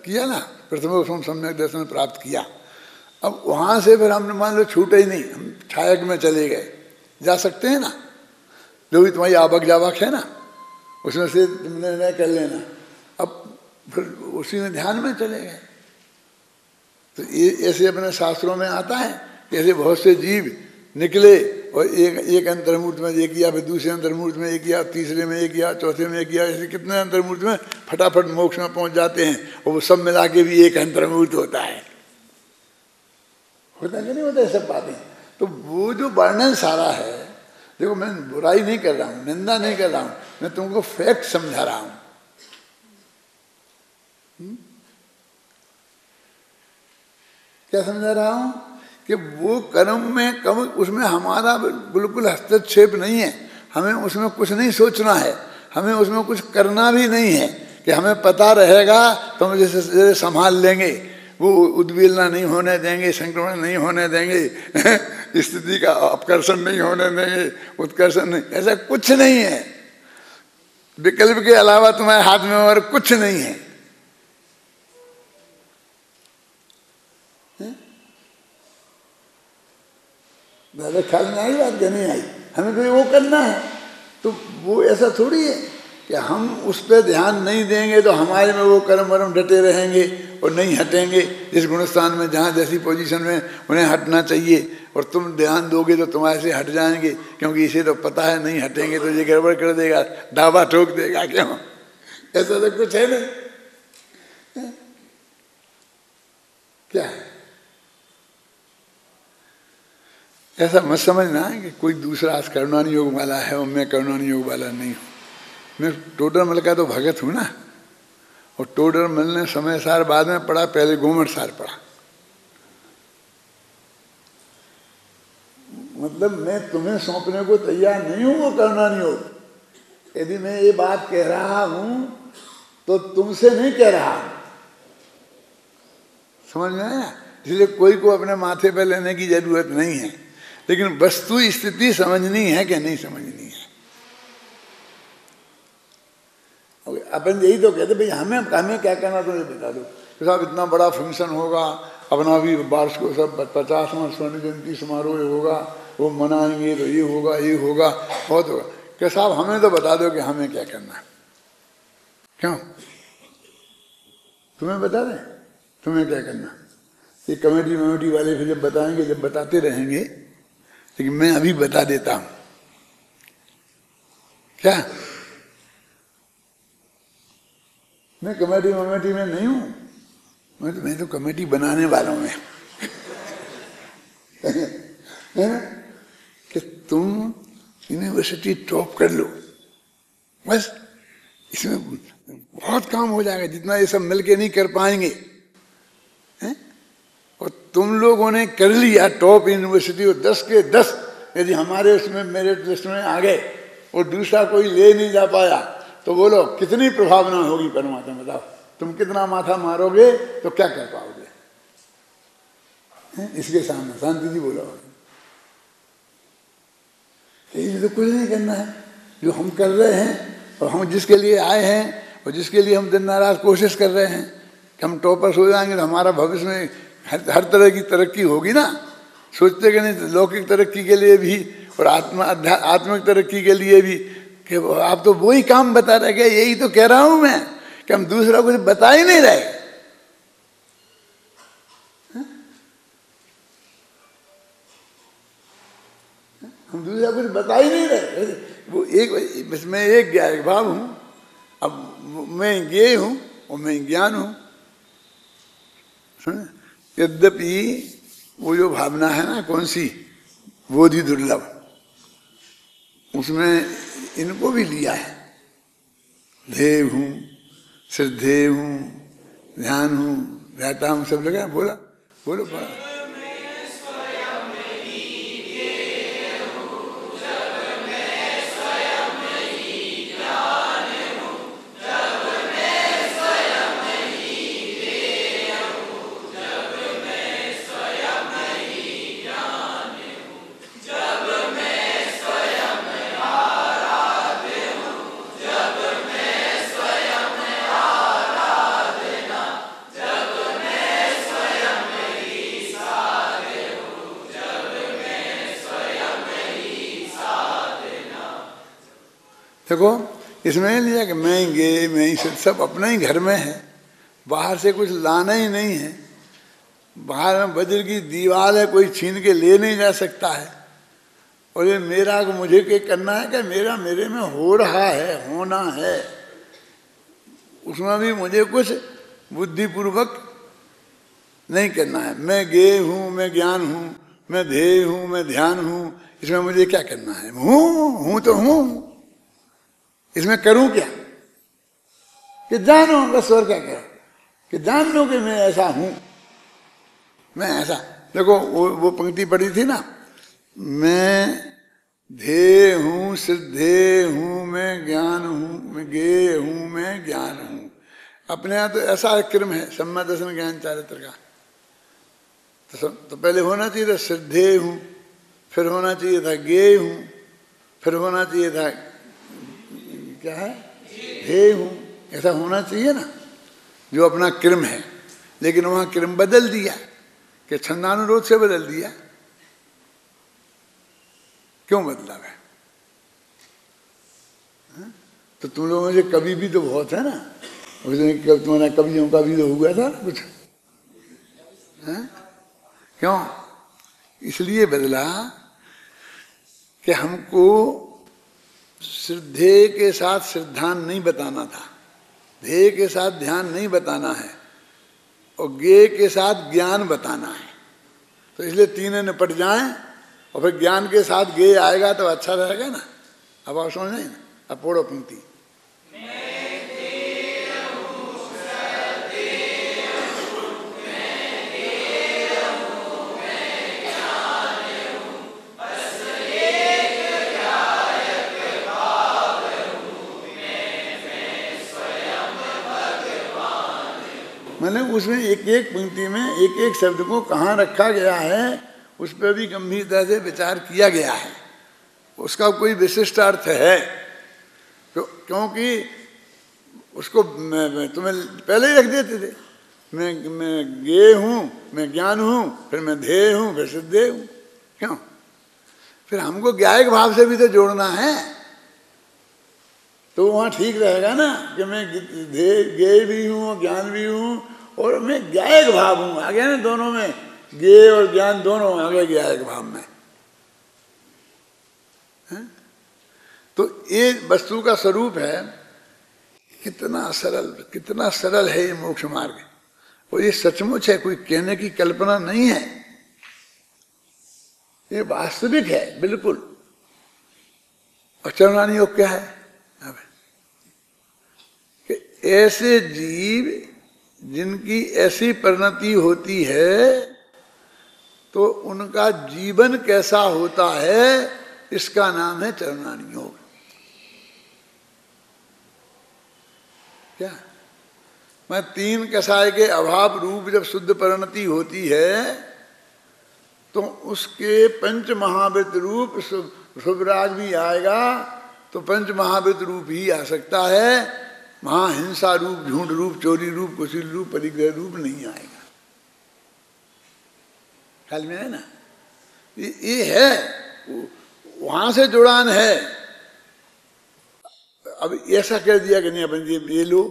किया ना, प्रथम सम्यक दर्शन प्राप्त किया। अब वहाँ से फिर हमने मान लो छूटे ही नहीं, हम छायक में चले गए। जा सकते हैं ना, जो भी तुम्हारी आवक जावक है ना उसमें से तुमने निर्णय कर लेना। अब फिर उसी में ध्यान में चले गए। तो ये ऐसे अपने शास्त्रों में आता है, ऐसे बहुत से जीव निकले और एक अंतर्मूर्त में ये किया, फिर दूसरे अंतर्मूर्त में ये किया, तीसरे में ये किया, चौथे में ये किया, ऐसे कितने अंतर्मूर्त में फटाफट मोक्ष में पहुंच जाते हैं। और वो सब मिला के भी एक अंतर्मूर्त होता है। होता कि नहीं होता है सब बातें। तो वो जो वर्णन सारा है, देखो मैं बुराई नहीं कर रहा हूँ, निंदा नहीं कर रहा हूँ, मैं तुमको फैक्ट समझा रहा हूँ। क्या समझा रहा हूँ कि वो कर्म में कम, उसमें हमारा बिल्कुल हस्तक्षेप नहीं है। हमें उसमें कुछ नहीं सोचना है, हमें उसमें कुछ करना भी नहीं है कि हमें पता रहेगा तो हम जैसे संभाल लेंगे, वो उद्वेलना नहीं होने देंगे, संक्रमण नहीं होने देंगे, स्थिति का अपकर्षण नहीं होने देंगे, उत्कर्षण नहीं, ऐसा कुछ नहीं है। विकल्प के अलावा तुम्हारे हाथ में और कुछ नहीं है। ज़्यादा ख्याल में आई बात क्या नहीं आई? हमें तो वो करना है। तो वो ऐसा थोड़ी है कि हम उस पर ध्यान नहीं देंगे तो हमारे में वो कर्म वर्म डटे रहेंगे और नहीं हटेंगे। जिस गुणस्थान में जहाँ जैसी पोजीशन में उन्हें हटना चाहिए, और तुम ध्यान दोगे तो तुम्हारे से हट जाएंगे, क्योंकि इसे तो पता है नहीं हटेंगे तो ये गड़बड़ कर देगा, दावा ठोक देगा। क्यों? ऐसा तो कुछ है नहीं। क्या है? ऐसा मत समझना है कि कोई दूसरा करुणानि योग वाला है और मैं करुणानि योग वाला नहीं हूँ। मैं टोडरमल का तो भगत हूँ ना, और टोडरमल ने समय सार बाद में पढ़ा, पहले गोमट सार पढ़ा। मतलब मैं तुम्हें सौंपने को तैयार नहीं हूँ वो करुणानि योग। यदि मैं ये बात कह रहा हूँ तो तुमसे नहीं कह रहा, समझ में आया? इसलिए कोई को अपने माथे पे लेने की जरूरत नहीं है, लेकिन वस्तु स्थिति समझनी है कि नहीं समझनी है। अपन यही तो कहते भाई हमें क्या करना, तो ये बता दो कि साहब इतना बड़ा फंक्शन होगा, अपना भी वार्षिक सब 50वां स्वर्ण जयंती समारोह होगा, वो मनाएंगे तो ये होगा बहुत होगा। कि साहब हमें तो बता दो कि हमें क्या करना है। क्यों तुम्हें बता दें तुम्हें क्या करना? ये कमेटी वाले फिर जब बताएंगे, जब बताते रहेंगे, लेकिन मैं अभी बता देता हूं। क्या मैं कमेटी में नहीं हूं, मैं तो कमेटी बनाने वाला हूं। कि तुम यूनिवर्सिटी टॉप कर लो, बस इसमें बहुत काम हो जाएगा, जितना ये सब मिलके नहीं कर पाएंगे। और तुम लोगों ने कर लिया टॉप यूनिवर्सिटी, और 10 के 10 यदि हमारे उसमें मेरिट लिस्ट में आ गए और दूसरा कोई ले नहीं जा पाया, तो बोलो कितनी प्रभावना होगी परमात्मा? बताओ तुम कितना माथा मारोगे तो क्या कर पाओगे? इसके सामने शांति जी बोला, ये तो कुछ नहीं करना है। जो हम कर रहे हैं और हम जिसके लिए आए हैं और जिसके लिए हम दिन रात कोशिश कर रहे हैं कि हम टॉपर्स हो जाएंगे तो हमारा भविष्य में हर तरह की तरक्की होगी ना। सोचते कि नहीं लौकिक तरक्की के लिए भी और आत्मिक तरक्की के लिए भी, कि आप तो वही काम बता रहे हैं। यही तो कह रहा हूं मैं कि हम दूसरा कुछ बता ही नहीं रहे। हम दूसरा कुछ बता ही नहीं रहे। वो एक बस मैं एक ज्ञान भाव हूं, अब मैं ज्ञेय हूं और मैं ज्ञान हूं। यद्यपि वो जो भावना है ना कौन सी, बोधि दुर्लभ, उसमें इनको भी लिया है। ध्येय हूं, श्रद्धेय हूं, ध्यान हूं, ध्याता हूं, सब लगा। बोला बोलो बोला। देखो इसमें नहीं लिया कि मैं गे मैं ही सब अपना ही घर में है, बाहर से कुछ लाना ही नहीं है। बाहर में वज्र की दीवार है, कोई छीन के ले नहीं जा सकता है। और ये मेरा को मुझे क्या करना है कि मेरा मेरे में हो रहा है, होना है, उसमें भी मुझे कुछ बुद्धिपूर्वक नहीं करना है। मैं गे हूँ, मैं ज्ञान हूँ, मैं ध्येय हूँ, मैं ध्यान हूँ, इसमें मुझे क्या करना है? हूँ तो हूँ, इसमें करूं क्या? कि जानो बस, और क्या करो कि जान लो कि मैं ऐसा हूं, मैं ऐसा। देखो वो पंक्ति पढ़ी थी ना, मैं ध्येय हूं, श्रद्धेय हूं, मैं ज्ञान हूं, मैं ज्ञेय हूं, मैं ज्ञान हूं। अपने यहाँ तो ऐसा क्रम है सम्यक दर्शन ज्ञान चारित्र का। तो पहले होना चाहिए था श्रद्धेय हूं, फिर होना चाहिए था ज्ञेय हूं, फिर होना चाहिए था क्या है ध्येय हूं। ऐसा होना चाहिए ना, जो अपना क्रम है। लेकिन वहां क्रम बदल दिया कि छंदानुरोध से बदल दिया। क्यों बदला है? तो तुम लोगों में कवि भी तो बहुत है ना, तुम्हारा कवियों का भी तो हुआ था ना कुछ है? क्यों? इसलिए बदला कि हमको श्रद्धेय के साथ श्रद्धान नहीं बताना था, ध्येय के साथ ध्यान नहीं बताना है, और ज्ञेय के साथ ज्ञान बताना है। तो इसलिए तीनों निपट जाएं, और फिर ज्ञान के साथ ज्ञेय आएगा तो अच्छा रहेगा ना। अब आप समझ नहीं ना, अब पढ़ो पंक्ति। मैंने उसमें एक एक पंक्ति में एक एक शब्द को कहाँ रखा गया है उस पर भी गंभीरता से विचार किया गया है। उसका कोई विशिष्ट अर्थ है तो क्योंकि उसको तुम्हें पहले ही रख देते थे, मैं ज्ञेय हूँ, मैं ज्ञान हूँ, फिर मैं ध्येय हूँ, फिर सिद्धेय हूँ। क्यों? फिर हमको ज्ञायक भाव से भी तो जोड़ना है, तो वहाँ ठीक रहेगा ना कि मैं ज्ञेय भी हूँ, ज्ञान भी हूँ और मैं ज्ञायक भाव हूँ। आ गया ना दोनों में, ज्ञेय और ज्ञान दोनों आ गए ज्ञायक भाव में। है? तो ये वस्तु का स्वरूप है। कितना सरल है ये मोक्ष मार्ग, और ये सचमुच है, कोई कहने की कल्पना नहीं है, ये वास्तविक है बिल्कुल। और चरणानी योग क्या है? अब कि ऐसे जीव जिनकी ऐसी परिणति होती है तो उनका जीवन कैसा होता है, इसका नाम है चरणानी योग। क्या? मैं तीन कसाय के अभाव रूप जब शुद्ध परिणति होती है तो उसके पंच महावृत रूप शुभराज भी आएगा, तो पंच महावृत रूप ही आ सकता है। महाहिंसा रूप, झूठ रूप, चोरी रूप, कुशील रूप, परिग्रह रूप नहीं आएगा। ख्याल में है ना? ये है, वहां से जुड़ान है। अब ऐसा कर दिया कि नहीं अपन ये लो,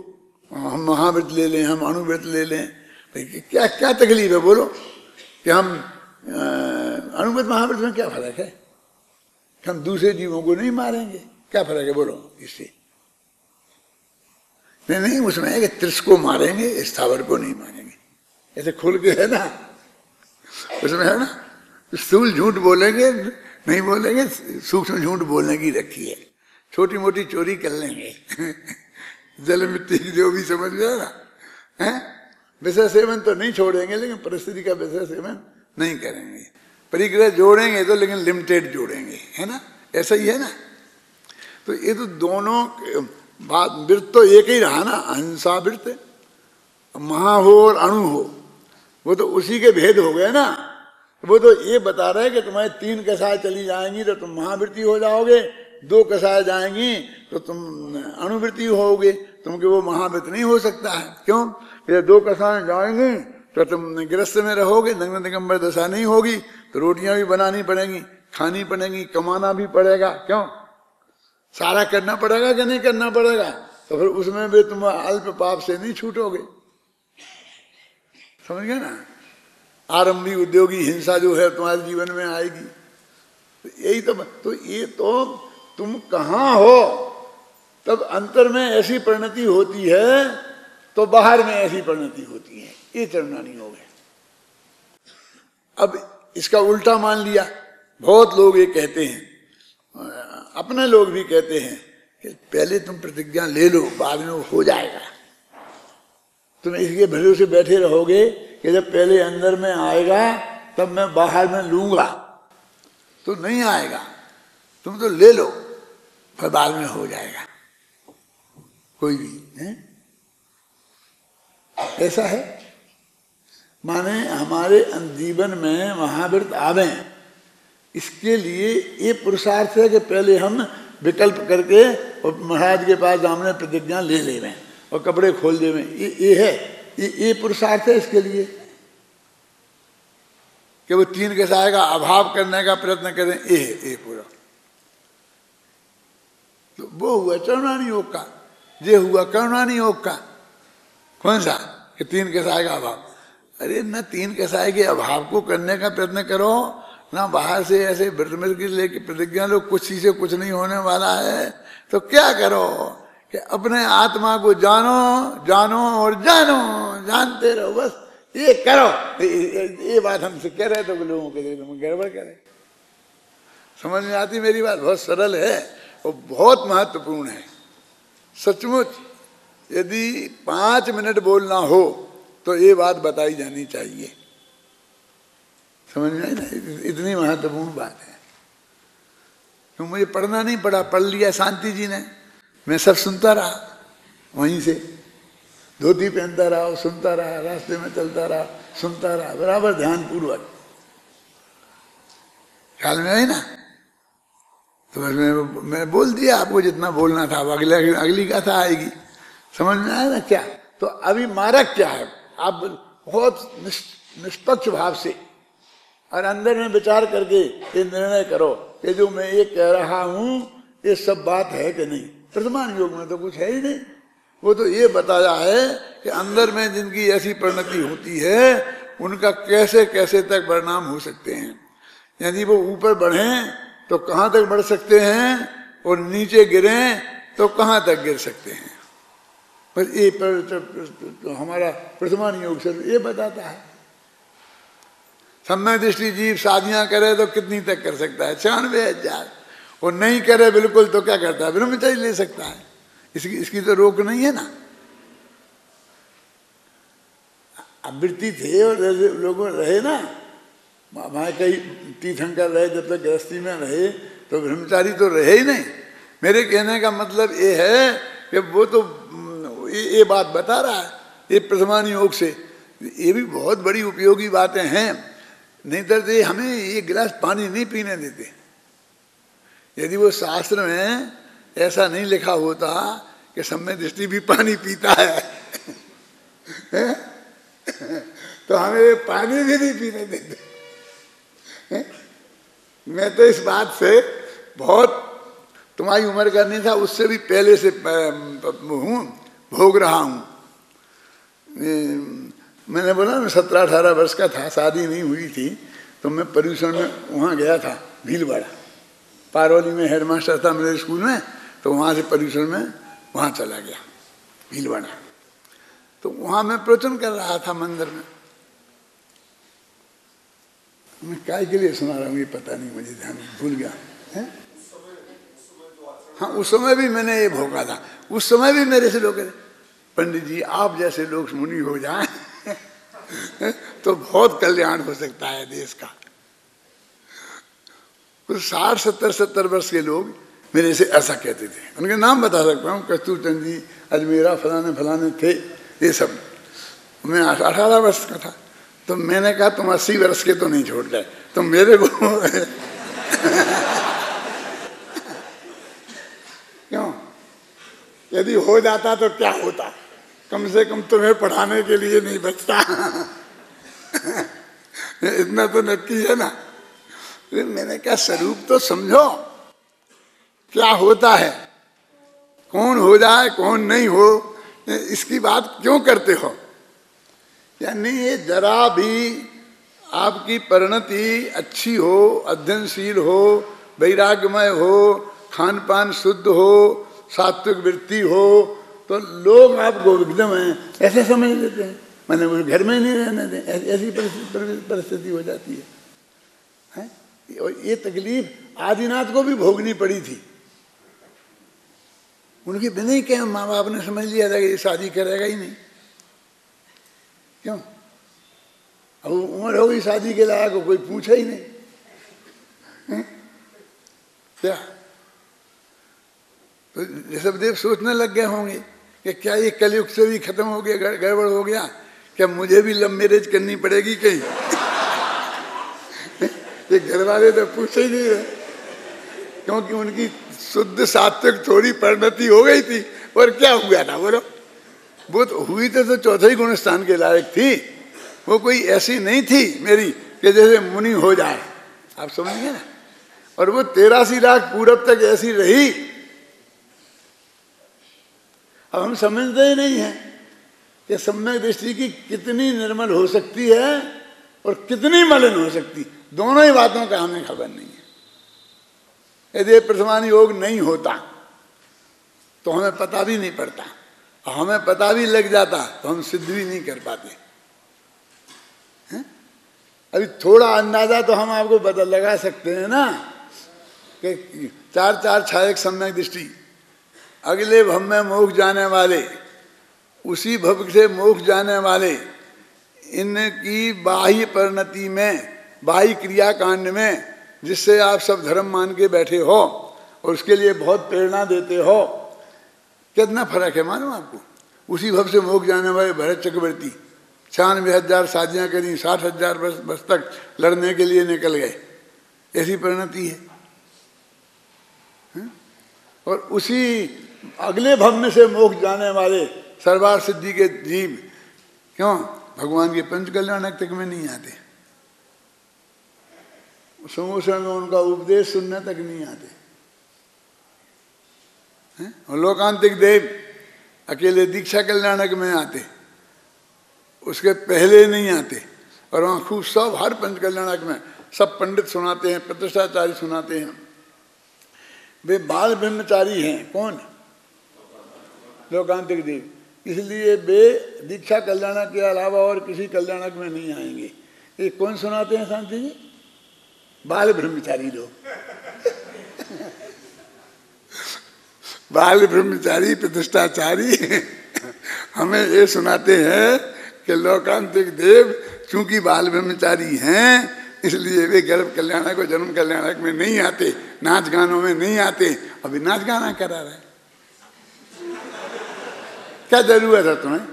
हम महाव्रत ले लें, हम अणुव्रत ले लें, भाई क्या क्या तकलीफ है बोलो? कि हम अणुव्रत महाव्रत में क्या फर्क है? कि हम दूसरे जीवों को नहीं मारेंगे, क्या फर्क है बोलो इससे? नहीं, उसमें है कि त्रिस को मारेंगे, स्थावर को नहीं मारेंगे। ऐसे खुल के है ना, उसमें है ना, स्थूल झूठ बोलेंगे नहीं बोलेंगे, सूक्ष्म झूठ बोलने की रखी है। छोटी मोटी चोरी कर लेंगे जल मिट्टी की जो भी समझ गया ना, है? विषय सेवन तो नहीं छोड़ेंगे, लेकिन परिस्थिति का विषय सेवन नहीं करेंगे। परिग्रह जोड़ेंगे तो, लेकिन लिमिटेड जोड़ेंगे, है ना? ऐसा ही है ना? तो ये तो दोनों बात, वृत्त तो एक ही रहा ना, अहिंसा वृत्त, महा हो और अणु हो, वो तो उसी के भेद हो गए ना। वो तो ये बता रहे कि तुम्हारी तीन कसाय चली जाएंगी तो तुम महावृत्ति हो जाओगे, दो कसाय जाएंगी तो तुम अणुवृत्ति होगे, तुमके वो महावृत्त नहीं हो सकता है। क्यों? ये दो कसाय जाएंगी तो तुम गृहस्थ में रहोगे, नग्न दिगंबर दशा नहीं होगी, तो रोटियां भी बनानी पड़ेंगी, खानी पड़ेंगी, कमाना भी पड़ेगा। क्यों? सारा करना पड़ेगा कि नहीं करना पड़ेगा? तो फिर उसमें भी तुम अल्प पाप से नहीं छूटोगे। समझ गए ना? आरंभी उद्योगी हिंसा जो है तुम्हारे जीवन में आएगी। तो यही तो ये तो तुम कहाँ हो तब अंतर में ऐसी परिणति होती है, तो बाहर में ऐसी परिणति होती है। ये चरणानी योग है। अब इसका उल्टा मान लिया, बहुत लोग ये कहते हैं, अपने लोग भी कहते हैं कि पहले तुम प्रतिज्ञा ले लो, बाद में वो हो जाएगा। तुम इसके भरोसे बैठे रहोगे कि जब पहले अंदर में आएगा तब मैं बाहर में लूंगा, तो नहीं आएगा। तुम तो ले लो, फिर बाद में हो जाएगा। कोई भी है? ऐसा है। माने हमारे जीवन में महाव्रत आवे, इसके लिए ये पुरुषार्थ है कि पहले हम विकल्प करके और महाराज के पास सामने प्रतिज्ञा ले लें और कपड़े खोल देवें। ये है, ये पुरुषार्थ है इसके लिए कि वो तीन कसाय का अभाव करने का प्रयत्न करें। ये पूरा तो वो हुआ चरणानी योग का, ये हुआ करुणानी योग का। कौन सा? कि तीन कसाय का अभाव। अरे न तीन कसाय के अभाव को करने का प्रयत्न करो, ना बाहर से ऐसे व्रत की लेके प्रतिज्ञा लो, कुछ चीजें कुछ नहीं होने वाला है। तो क्या करो कि अपने आत्मा को जानो, जानो और जानो, जानते रहो, बस ये करो। ये बात हमसे कह रहे तो लोगों के लिए गड़बड़ करे। समझ में आती मेरी बात? बहुत सरल है और बहुत महत्वपूर्ण है सचमुच। यदि 5 मिनट बोलना हो तो ये बात बताई जानी चाहिए। समझ में आई ना? इतनी महत्वपूर्ण बात है। तो मुझे पढ़ना नहीं पड़ा, पढ़ लिया शांति जी ने, मैं सब सुनता रहा वहीं से। धोती पहनता रहा, सुनता रहा, रास्ते में चलता रहा, सुनता रहा, बराबर ध्यान पूर्वक। ख्याल में आई ना? तो बस मैं बोल दिया आपको जितना बोलना था। अब अगली कथा आएगी, समझ में आया ना क्या? तो अभी मारक क्या है, आप बहुत निष्पक्ष भाव से और अंदर में विचार करके ये निर्णय करो कि जो मैं ये कह रहा हूं ये सब बात है कि नहीं। वर्तमान योग में तो कुछ है ही नहीं। वो तो ये बताया है कि अंदर में जिनकी ऐसी परिणति होती है उनका कैसे कैसे तक परिणाम हो सकते हैं। यदि वो ऊपर बढ़ें तो कहाँ तक बढ़ सकते हैं और नीचे गिरें तो कहाँ तक गिर सकते हैं। बस ये तो हमारा वर्तमान योग से ये बताता है। सम्यक दृष्टि जीव शादियां करे तो कितनी तक कर सकता है? 96,000। और नहीं करे बिल्कुल तो क्या करता है? ब्रह्मचर्य ले सकता है। इसकी तो रोक नहीं है ना। आवृत्ति थे और लोग रहे ना, वहां कई तीर्थंकर रहे, जब तक गृहस्थी में रहे तो ब्रह्मचारी तो रहे ही नहीं। मेरे कहने का मतलब ये है कि वो तो ये बात बता रहा है ये प्रथमान योग से। ये भी बहुत बड़ी उपयोगी बातें हैं। नहीं तो ये हमें ये गिलास पानी नहीं पीने देते। यदि वो शास्त्र में ऐसा नहीं लिखा होता कि सम्यक दृष्टि भी पानी पीता है तो हमें पानी भी नहीं पीने देते। मैं तो इस बात से बहुत, तुम्हारी उम्र का नहीं था, उससे भी पहले से हूँ, भोग रहा हूँ। मैंने बोला मैं 17-18 वर्ष का था, शादी नहीं हुई थी, तो मैं पर्यूषण में वहाँ गया था, भीलवाड़ा। पारौली में हेडमास्टर था मेरे स्कूल में, तो वहाँ से पर्यूषण में वहाँ चला गया भीलवाड़ा। तो वहाँ मैं प्रवचन कर रहा था मंदिर में। मैं काय के लिए सुना रहा हूँ ये पता नहीं, मुझे ध्यान भूल गया है। हाँ, उस समय भी मैंने ये भोगा था। उस समय भी मेरे से लोग कहते पंडित जी आप जैसे लोग मुनि हो जाएं तो बहुत कल्याण हो सकता है देश का। कुछ 60-70 वर्ष के लोग मेरे से ऐसा कहते थे। उनके नाम बता सकता हूँ, कस्तूर चंद जी, अजमेरा, फलाने फलाने थे ये सब। मैं 18 वर्ष का था। तो मैंने कहा तुम 80 वर्ष के तो नहीं छोड़ गए, तो मेरे को क्यों? यदि हो जाता तो क्या होता? कम से कम तुम्हें पढ़ाने के लिए नहीं बचता इतना तो नक्की है ना। मैंने कहा स्वरूप तो समझो, क्या होता है, कौन हो जाए कौन नहीं हो, इसकी बात क्यों करते हो? यानी ये जरा भी आपकी परिणति अच्छी हो, अध्ययनशील हो, वैराग्यमय हो, खान पान शुद्ध हो, सात्विक वृत्ति हो, तो लोग आपको एकदम ऐसे समझ लेते हैं, मैंने वो घर में नहीं रहने दें, ऐसी परिस्थिति हो जाती है। और ये तकलीफ आदिनाथ को भी भोगनी पड़ी थी। उनके बिना ही क्या माँ बाप ने समझ लिया था कि ये शादी करेगा ही नहीं। क्यों? अब उम्र हो गई शादी के लायक, कोई पूछा ही नहीं है? क्या तो ऋषभदेव सोचने लग गए होंगे कि क्या ये कलयुग से भी खत्म हो गया, गड़बड़ हो गया, क्या मुझे भी लव मैरिज करनी पड़ेगी कहीं ये घर वाले तो पूछे ही नहीं रहे, क्योंकि उनकी शुद्ध सात्विक थोड़ी परिणति हो गई थी। और क्या हुआ था बोलो? वो तो हुई तो चौथे ही गुण स्थान के लायक थी। वो कोई ऐसी नहीं थी मेरी कि जैसे मुनि हो जाए, आप समझिए ना। और वो 83 लाख पूरब तक ऐसी रही। अब हम समझते ही नहीं है कि सम्यक दृष्टि की कितनी निर्मल हो सकती है और कितनी मलिन हो सकती, दोनों ही बातों का हमें खबर नहीं है। यदि प्रथमान योग नहीं होता तो हमें पता भी नहीं पड़ता, और हमें पता भी लग जाता तो हम सिद्ध भी नहीं कर पाते हैं? अभी थोड़ा अंदाजा तो हम आपको बता लगा सकते हैं ना कि 4 छायक सम्यक दृष्टि, अगले भव में मोक्ष जाने वाले, उसी भव से मोक्ष जाने वाले, इनकी बाह्य परिणति में, बाह्य क्रियाकांड में, जिससे आप सब धर्म मान के बैठे हो और उसके लिए बहुत प्रेरणा देते हो, कितना फर्क है मालूम आपको? उसी भव से मोक्ष जाने वाले भरत चक्रवर्ती 96,000 शादियां करी, 60,000 वर्ष तक लड़ने के लिए निकल गए। ऐसी परिणति है। और उसी अगले भव में से मोक्ष जाने वाले सर्वार्थ सिद्धि के जीव क्यों भगवान के पंच कल्याणक तक में नहीं आते, समोसा में उनका उपदेश सुनने तक नहीं आते हैं? और लोकांतिक देव अकेले दीक्षा कल्याणक में आते, उसके पहले नहीं आते। और वहाँ खूब सब हर पंच कल्याणक में सब पंडित सुनाते हैं, प्रतिष्ठाचार्य सुनाते हैं। वे बाल ब्रह्मचारी हैं। कौन? लोकांतिक देव। इसलिए वे दीक्षा कल्याणक के अलावा और किसी कल्याणक में नहीं आएंगे। ये कौन सुनाते हैं शांति जी? बाल ब्रह्मचारी लोग। बाल ब्रह्मचारी प्रतिष्ठाचारी हमें ये सुनाते हैं कि लोकांतिक देव चूंकि बाल ब्रह्मचारी हैं इसलिए वे गर्भ कल्याणक और जन्म कल्याणक में नहीं आते, नाच गानों में नहीं आते। अभी नाच गाना करा रहे, क्या जरूरत है तुम्हें?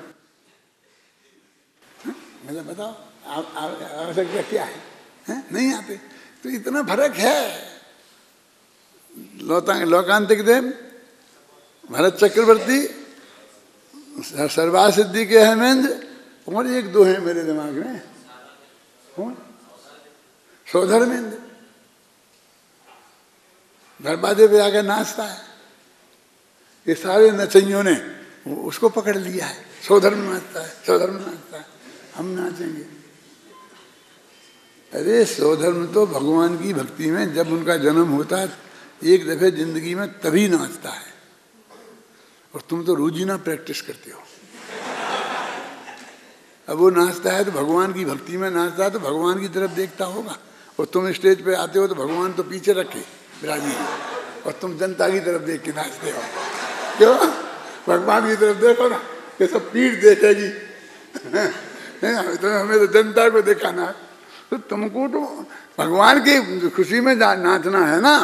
मतलब बताओ आवश्यकता क्या है? नहीं आते। तो इतना फर्क है। लोकांतिक देव, भरत चक्रवर्ती, सर्वार्थ सिद्धि के हेमेंद्र, और एक दो हैं मेरे दिमाग में। कौन? सौधर्मेंद्र। दरवाजे पे आकर नाचता है। ये सारे नचइयों ने उसको पकड़ लिया है। सौधर्म नाचता है, सौधर्म नाचता है, हम नाचेंगे। अरे सौधर्म तो भगवान की भक्ति में जब उनका जन्म होता है एक दफे जिंदगी में तभी नाचता है। और तुम तो रोजीना प्रैक्टिस करते हो। अब वो नाचता है तो भगवान की भक्ति में नाचता है तो भगवान की तरफ देखता होगा। और तुम स्टेज पे आते हो तो भगवान तो पीछे रखे विराजी है और तुम जनता की तरफ देख के नाचते हो। क्यों? भगवान की तरफ देखो ना, ये सब पीठ देखेगी। तो हमें तो जनता को दिखाना है। तो तुमको तो भगवान की खुशी में नाचना है ना,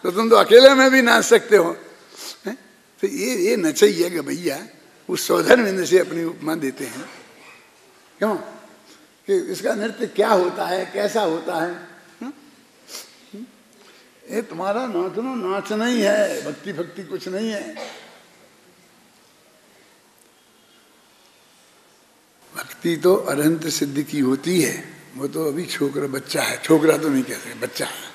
तो तुम तो अकेले में भी नाच सकते हो। तो ये नचैया कि भैया उस सौधर्मेंद्र से अपनी उपमा देते हैं। क्यों? कि इसका नृत्य क्या होता है, कैसा होता है? ये तुम्हारा नाचना नाचना ही है, भक्ति भक्ति कुछ नहीं है। भक्ति तो अरहंत सिद्धि की होती है। वो तो अभी छोकरा बच्चा है, छोकरा तो नहीं कहते, बच्चा है।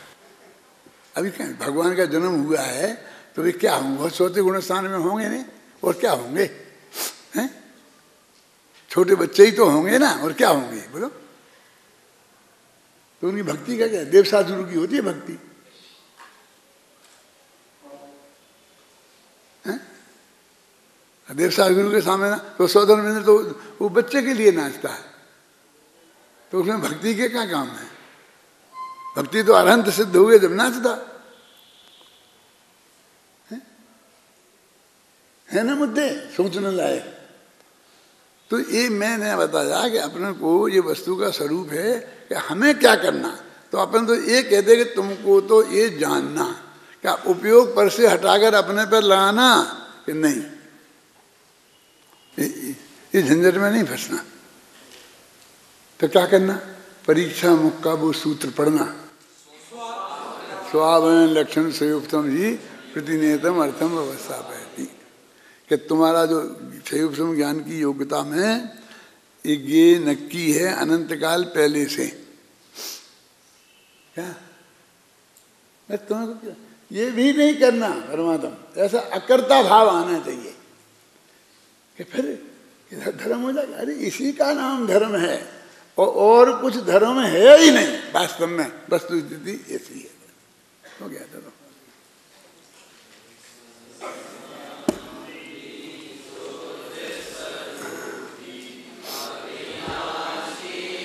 अभी क्या भगवान का जन्म हुआ है तो वे क्या होंगे? बहुत छोटे गुणस्थान में होंगे नहीं, और क्या होंगे? हैं? छोटे बच्चे ही तो होंगे ना, और क्या होंगे बोलो? तो उनकी भक्ति का क्या? देवसाधुरु की होती है भक्ति। देवसाधुरु के सामने ना तो सौधर्मेंद्र तो वो बच्चे के लिए नाचता है, तो उसमें भक्ति के क्या काम है? भक्ति तो अरहंत सिद्ध हुए जब नाचता है ना। मुद्दे सोचने लायक। तो ये मैंने बताया कि अपने को ये वस्तु का स्वरूप है कि हमें क्या करना। तो अपन तो ये कहते कि तुमको तो ये जानना, क्या उपयोग पर से हटाकर अपने पर लगाना कि नहीं, ये झंझट में नहीं फंसना। तो क्या करना? परीक्षा मुख का वो सूत्र पढ़ना, स्वावयन लक्षण संयुक्तम ही प्रतिनेतम अर्थम अवस्था पहती, कि तुम्हारा जो संयुक्तम ज्ञान की योग्यता में ये नक्की है अनंत काल पहले से। क्या तुम्हें ये भी नहीं करना परमात्मा, ऐसा अकर्ता भाव आना चाहिए कि फिर इधर धर्म हो जाएगा। अरे इसी का नाम धर्म है और कुछ धर्म है ही नहीं वास्तव में। वस्तु स्थिति ऐसी है। हो गया धर्म।